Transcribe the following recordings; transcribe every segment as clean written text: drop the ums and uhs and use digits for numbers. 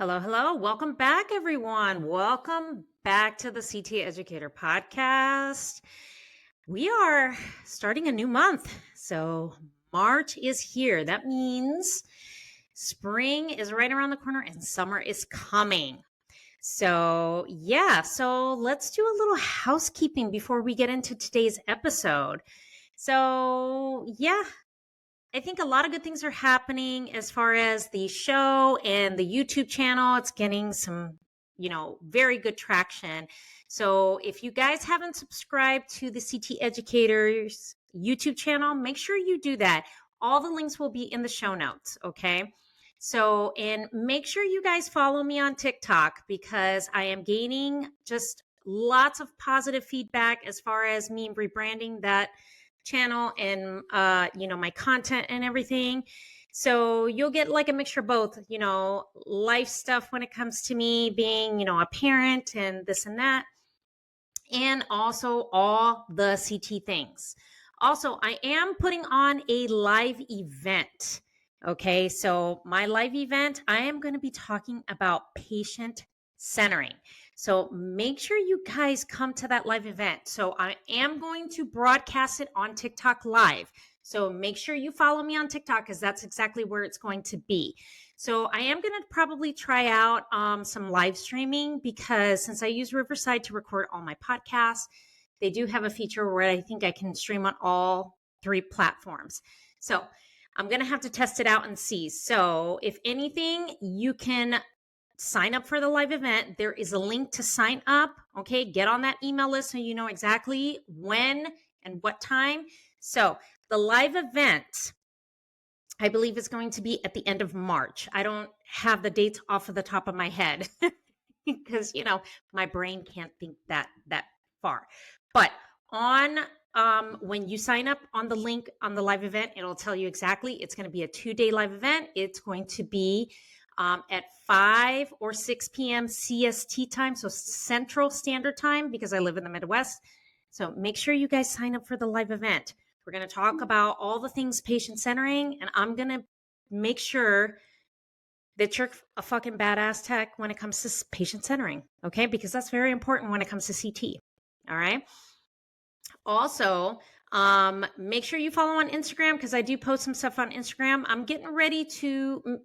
Hello, hello. Welcome back, everyone. Welcome back to the CT Educator Podcast. We are starting a new month. So, March is here. That means spring is right around the corner and summer is coming. So, let's do a little housekeeping before we get into today's episode. I think a lot of good things are happening as far as the show and the YouTube channel. It's getting some, very good traction. So if you guys haven't subscribed to the CT Educators YouTube channel, make sure you do that. All the links will be in the show notes, okay? So, and make sure you guys follow me on TikTok because I am gaining just lots of positive feedback as far as me rebranding that channel and my content and everything. So you'll get like a mixture of both, life stuff when it comes to me being, a parent and this and that, and also all the CT things. Also, I am putting on a live event. Okay, so my live event, I am going to be talking about patient centering. So make sure you guys come to that live event. So I am going to broadcast it on TikTok live. So make sure you follow me on TikTok because that's exactly where it's going to be. So I am going to probably try out some live streaming because since I use Riverside to record all my podcasts, they do have a feature where I think I can stream on all 3 platforms. So I'm going to have to test it out and see. So if anything, you can sign up for the live event. There is a link to sign up. Okay, get on that email list so you know exactly when and what time. So the live event, I believe, is going to be at the end of March. I don't have the dates off of the top of my head because, my brain can't think that far. But on when you sign up on the link on the live event, it'll tell you exactly. It's going to be a 2-day live event. It's going to be at 5 or 6 p.m. CST time, so Central Standard Time, because I live in the Midwest. So make sure you guys sign up for the live event. We're going to talk about all the things patient centering, and I'm going to make sure that you're a fucking badass tech when it comes to patient centering, okay? Because that's very important when it comes to CT, all right? Also, make sure you follow on Instagram because I do post some stuff on Instagram. I'm getting ready to,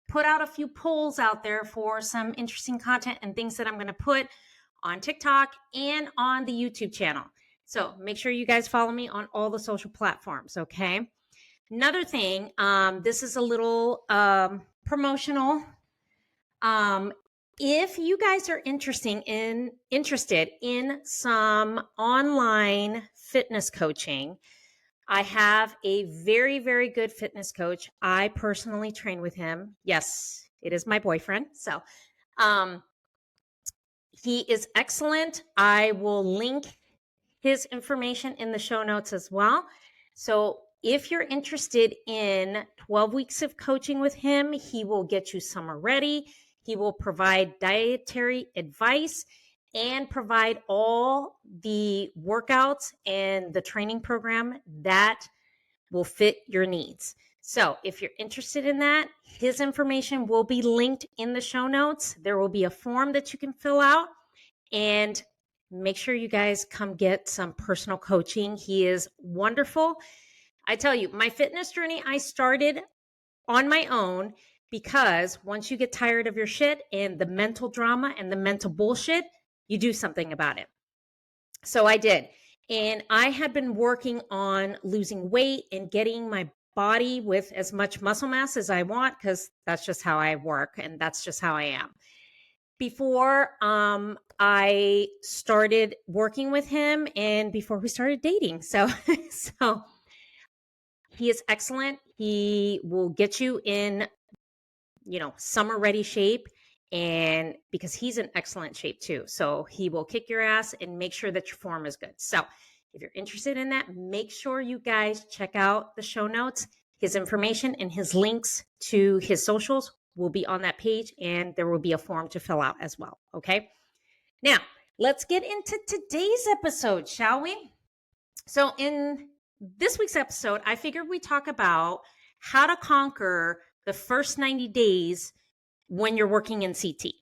put out a few polls out there for some interesting content and things that I'm going to put on TikTok and on the YouTube channel. So make sure you guys follow me on all the social platforms, okay? Another thing, this is a little promotional. If you guys are interested in some online fitness coaching, I have a very, very good fitness coach. I personally train with him. Yes, it is my boyfriend. So, he is excellent. I will link his information in the show notes as well. So if you're interested in 12 weeks of coaching with him, he will get you summer ready. He will provide dietary advice and provide all the workouts and the training program that will fit your needs. So if you're interested in that, his information will be linked in the show notes. There will be a form that you can fill out, and make sure you guys come get some personal coaching. He is wonderful. I tell you, my fitness journey, I started on my own because once you get tired of your shit and the mental drama and the mental bullshit, you do something about it. So I did. And I had been working on losing weight and getting my body with as much muscle mass as I want because that's just how I work and that's just how I am. Before I started working with him and before we started dating. So he is excellent. He will get you in, summer ready shape, and because he's in excellent shape too. So he will kick your ass and make sure that your form is good. So if you're interested in that, make sure you guys check out the show notes. His information and his links to his socials will be on that page, and there will be a form to fill out as well. Okay. Now, let's get into today's episode, shall we? So in this week's episode, I figured we talk about how to conquer the first 90 days when you're working in CT.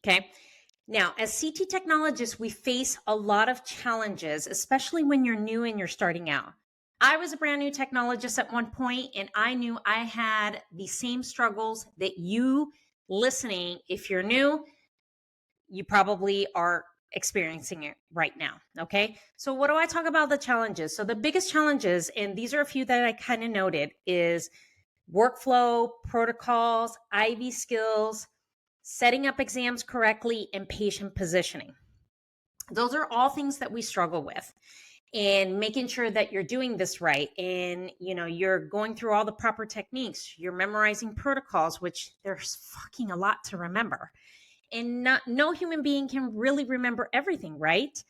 Okay. Now, as CT technologists, we face a lot of challenges, especially when you're new and you're starting out. I was a brand new technologist at one point, and I knew I had the same struggles that you listening. If you're new, you probably are experiencing it right now. Okay. So, what do I talk about the challenges? So, the biggest challenges, and these are a few that I kind of noted, is workflow, protocols, IV skills, setting up exams correctly, and patient positioning. Those are all things that we struggle with, and making sure that you're doing this right, and you're going through all the proper techniques, you're memorizing protocols, which there's fucking a lot to remember, and no human being can really remember everything, right?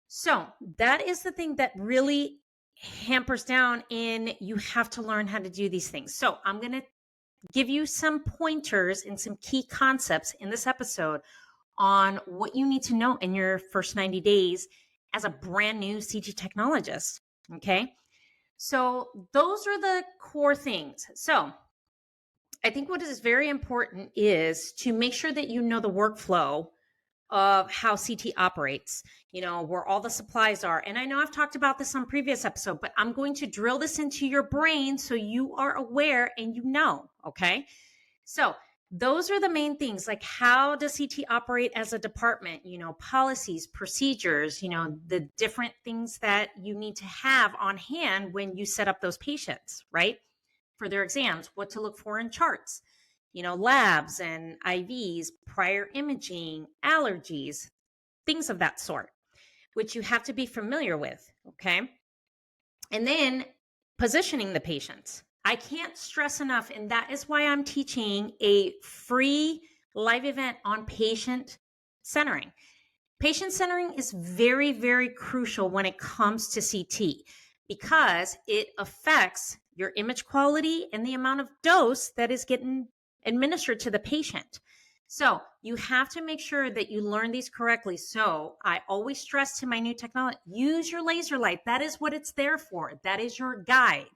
So that is the thing that really hampers down, and you have to learn how to do these things. So I'm going to give you some pointers and some key concepts in this episode on what you need to know in your first 90 days as a brand new CT technologist. Okay. So those are the core things. So I think what is very important is to make sure that you know the workflow of how CT operates, where all the supplies are. And I know I've talked about this on previous episode, but I'm going to drill this into your brain so you are aware and okay? So those are the main things, like how does CT operate as a department, policies, procedures, the different things that you need to have on hand when you set up those patients, right? For their exams, what to look for in charts, labs and IVs, prior imaging, allergies, things of that sort, which you have to be familiar with. Okay. And then positioning the patients. I can't stress enough. And that is why I'm teaching a free live event on patient centering. Patient centering is very, very crucial when it comes to CT because it affects your image quality and the amount of dose that is getting administered to the patient. So you have to make sure that you learn these correctly. So I always stress to my new technology, use your laser light. That is what it's there for. That is your guide.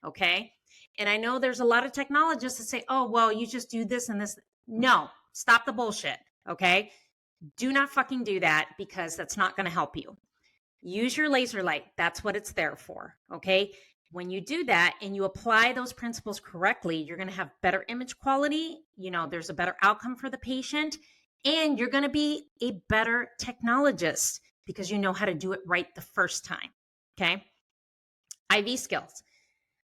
Okay. And I know there's a lot of technologists that say, oh, well, you just do this and this. No, stop the bullshit. Okay. Do not fucking do that because that's not going to help you. Use your laser light. That's what it's there for. Okay. When you do that and you apply those principles correctly, you're going to have better image quality. There's a better outcome for the patient, and you're going to be a better technologist because you know how to do it right the first time. Okay. IV skills.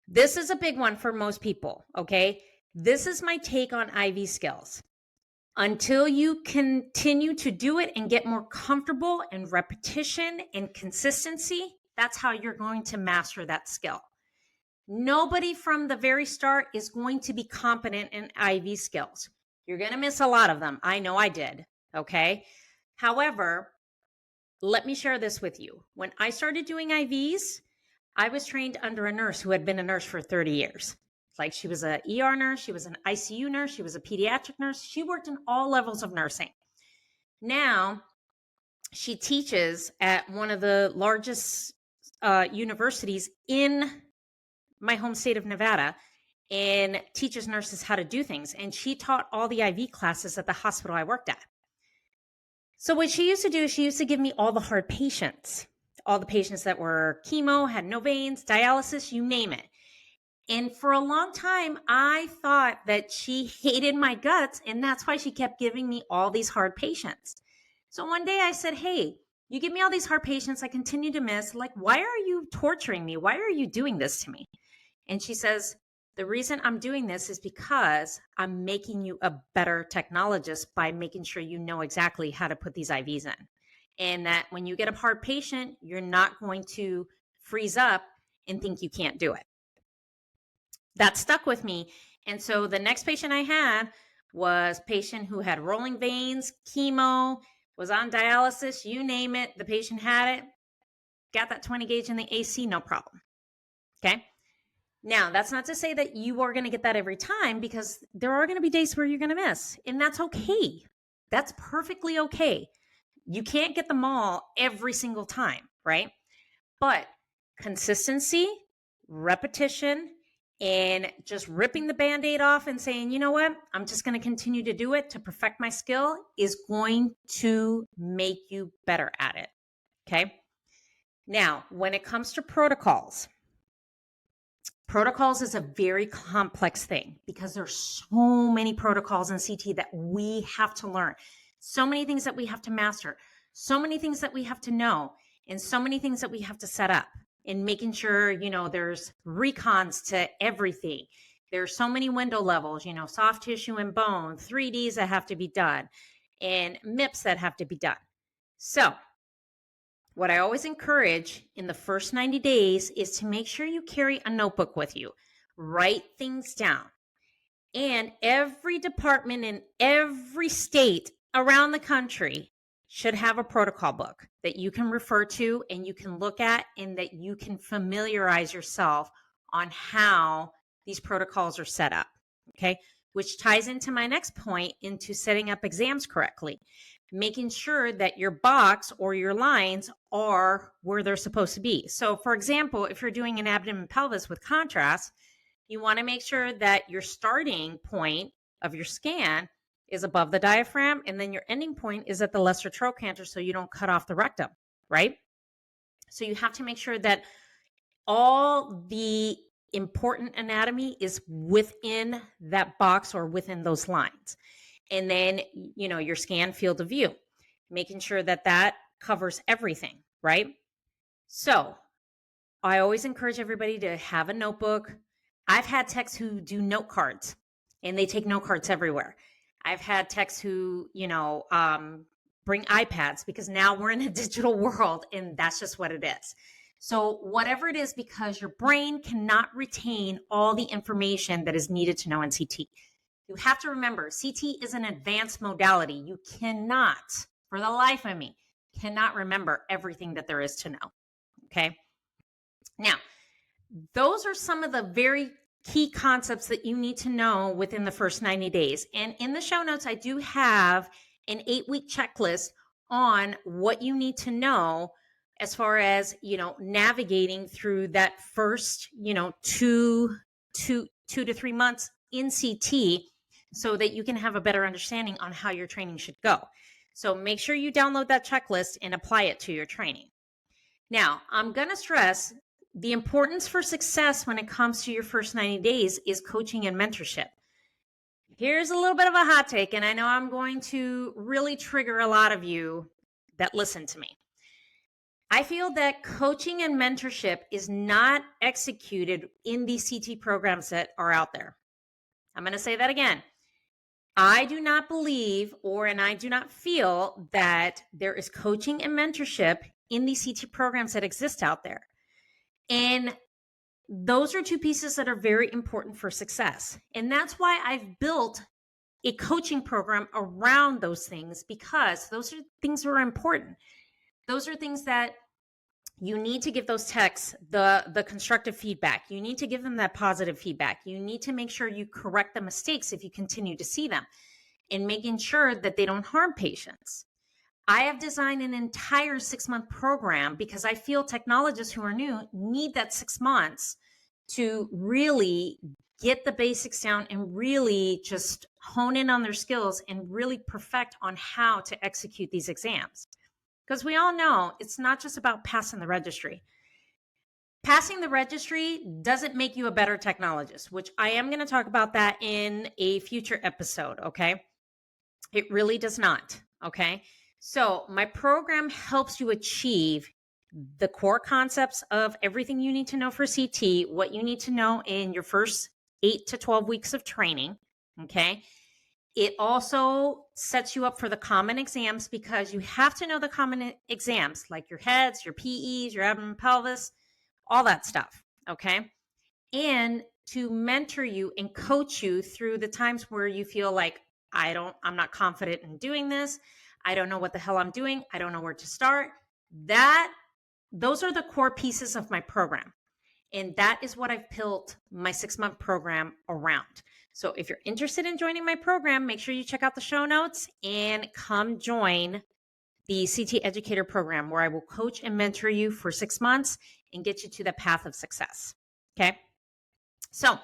This is a big one for most people. Okay. This is my take on IV skills. Until you continue to do it and get more comfortable and repetition and consistency, that's how you're going to master that skill. Nobody from the very start is going to be competent in IV skills. You're going to miss a lot of them. I know I did. Okay. However, let me share this with you. When I started doing IVs, I was trained under a nurse who had been a nurse for 30 years. Like, she was an ER nurse, she was an ICU nurse, she was a pediatric nurse. She worked in all levels of nursing. Now, she teaches at one of the largest universities in my home state of Nevada and teaches nurses how to do things. And she taught all the IV classes at the hospital I worked at. So what she used to do, she used to give me all the hard patients, all the patients that were chemo, had no veins, dialysis, you name it. And for a long time, I thought that she hated my guts, and that's why she kept giving me all these hard patients. So one day I said, hey, you give me all these hard patients I continue to miss. Like, why are you torturing me? Why are you doing this to me? And she says, the reason I'm doing this is because I'm making you a better technologist by making sure you know exactly how to put these IVs in. And that when you get a hard patient, you're not going to freeze up and think you can't do it. That stuck with me. And so the next patient I had was a patient who had rolling veins, chemo, was on dialysis, you name it. The patient had it, got that 20 gauge in the AC, no problem. Okay. Now, that's not to say that you are going to get that every time, because there are going to be days where you're going to miss, and that's okay. That's perfectly okay. You can't get them all every single time, right? But consistency, repetition, and just ripping the Band-Aid off and saying, you know what, I'm just going to continue to do it to perfect my skill is going to make you better at it. Okay. Now, when it comes to protocols is a very complex thing because there's so many protocols in CT that we have to learn, so many things that we have to master, so many things that we have to know, and so many things that we have to set up, and making sure, you know, there's recons to everything. There's so many window levels, you know, soft tissue and bone, 3Ds that have to be done, and MIPS that have to be done. So what I always encourage in the first 90 days is to make sure you carry a notebook with you. Write things down. And every department in every state around the country should have a protocol book that you can refer to and you can look at, and that you can familiarize yourself on how these protocols are set up. Okay. Which ties into my next point, into setting up exams correctly. Making sure that your box or your lines are where they're supposed to be. So for example, if you're doing an abdomen pelvis with contrast, you want to make sure that your starting point of your scan is above the diaphragm, and then your ending point is at the lesser trochanter so you don't cut off the rectum, right? So you have to make sure that all the important anatomy is within that box or within those lines. And then, you know, your scan field of view, making sure that that covers everything, right? So I always encourage everybody to have a notebook. I've had techs who do note cards and they take note cards everywhere. I've had techs who, you know, bring iPads because now we're in a digital world and that's just what it is. So whatever it is, because your brain cannot retain all the information that is needed to know in CT. You have to remember, CT is an advanced modality. You cannot, for the life of me, cannot remember everything that there is to know. Okay. Now, those are some of the very key concepts that you need to know within the first 90 days. And in the show notes, I do have an 8-week checklist on what you need to know as far as, you know, navigating through that first, you know, two to 3 months in CT, so that you can have a better understanding on how your training should go. So make sure you download that checklist and apply it to your training. Now, I'm going to stress the importance for success when it comes to your first 90 days is coaching and mentorship. Here's a little bit of a hot take, and I know I'm going to really trigger a lot of you that listen to me. I feel that coaching and mentorship is not executed in these CT programs that are out there. I'm going to say that again. I do not believe, and I do not feel that there is coaching and mentorship in these CT programs that exist out there. And those are two pieces that are very important for success. And that's why I've built a coaching program around those things, because those are things that are important. Those are things that you need to give those techs the constructive feedback. You need to give them that positive feedback. You need to make sure you correct the mistakes if you continue to see them, and making sure that they don't harm patients. I have designed an entire 6-month program because I feel technologists who are new need that 6 months to really get the basics down and really just hone in on their skills and really perfect on how to execute these exams. Because we all know it's not just about passing the registry. Passing the registry doesn't make you a better technologist, which I am going to talk about that in a future episode, okay? It really does not, okay? So my program helps you achieve the core concepts of everything you need to know for CT, what you need to know in your first 8 to 12 weeks of training, okay? It also sets you up for the common exams, because you have to know the common exams, like your heads, your PEs, your abdomen, pelvis, all that stuff, okay? And to mentor you and coach you through the times where you feel like, I'm not confident in doing this. I don't know what the hell I'm doing. I don't know where to start. Those are the core pieces of my program. And that is what I've built my 6-month program around. So if you're interested in joining my program, make sure you check out the show notes and come join the CT Educator program, where I will coach and mentor you for 6 months and get you to the path of success. Okay. So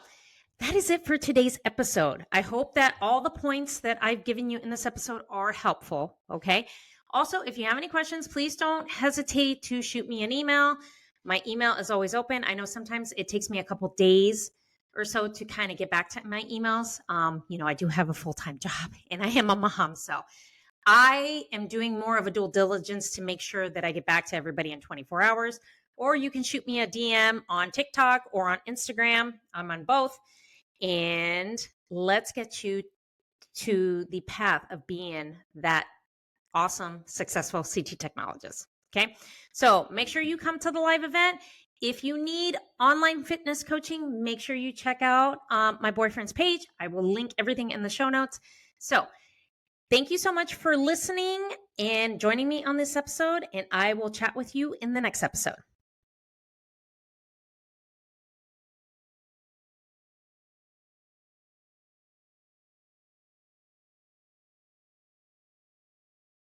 that is it for today's episode. I hope that all the points that I've given you in this episode are helpful. Okay. Also, if you have any questions, please don't hesitate to shoot me an email. My email is always open. I know sometimes it takes me a couple days or so to kind of get back to my emails. I do have a full-time job and I am a mom. So I am doing more of a due diligence to make sure that I get back to everybody in 24 hours. Or you can shoot me a DM on TikTok or on Instagram. I'm on both. And let's get you to the path of being that awesome, successful CT technologist. Okay. So make sure you come to the live event. If you need online fitness coaching, make sure you check out my boyfriend's page. I will link everything in the show notes. So thank you so much for listening and joining me on this episode. And I will chat with you in the next episode.